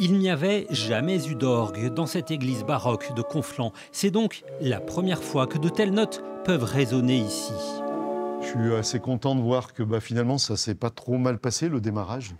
Il n'y avait jamais eu d'orgue dans cette église baroque de Conflans. C'est donc la première fois que de telles notes peuvent résonner ici. Je suis assez content de voir que finalement ça s'est pas trop mal passé le démarrage.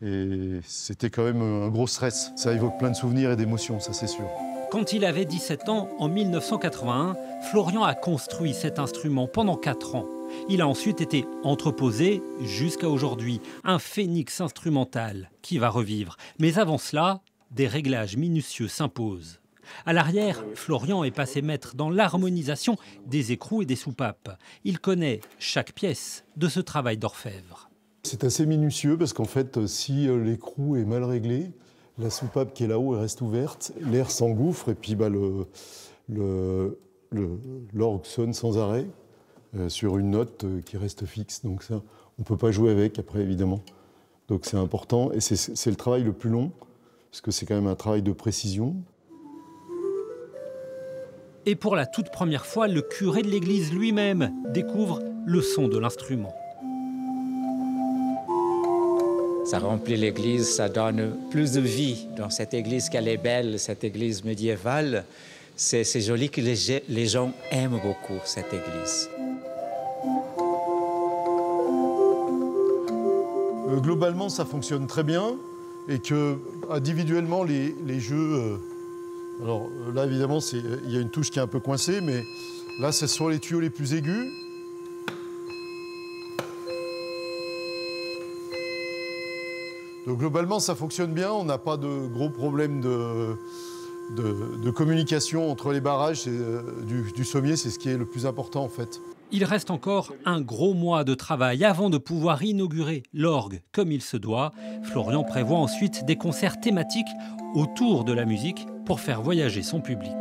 Et c'était quand même un gros stress. Ça évoque plein de souvenirs et d'émotions, ça c'est sûr. Quand il avait 17 ans, en 1981, Florian a construit cet instrument pendant 4 ans. Il a ensuite été entreposé jusqu'à aujourd'hui, un phénix instrumental qui va revivre. Mais avant cela, des réglages minutieux s'imposent. À l'arrière, Florian est passé maître dans l'harmonisation des écrous et des soupapes. Il connaît chaque pièce de ce travail d'orfèvre. C'est assez minutieux parce qu'en fait, si l'écrou est mal réglé, la soupape qui est là-haut elle reste ouverte, l'air s'engouffre et puis l'orgue sonne sans arrêt sur une note qui reste fixe. Donc ça, on ne peut pas jouer avec après, évidemment. Donc c'est important et c'est le travail le plus long parce que c'est quand même un travail de précision. Et pour la toute première fois, le curé de l'église lui-même découvre le son de l'instrument. Ça remplit l'église, ça donne plus de vie dans cette église qu'elle est belle, cette église médiévale. C'est joli que les gens aiment beaucoup cette église. Globalement, ça fonctionne très bien et que individuellement, les jeux... alors là, évidemment, il y a une touche qui est un peu coincée, mais là, c'est sur les tuyaux les plus aigus. Donc globalement, ça fonctionne bien. On n'a pas de gros problèmes de communication entre les barrages du sommier. C'est ce qui est le plus important, en fait. Il reste encore un gros mois de travail avant de pouvoir inaugurer l'orgue comme il se doit. Florian prévoit ensuite des concerts thématiques autour de la musique pour faire voyager son public.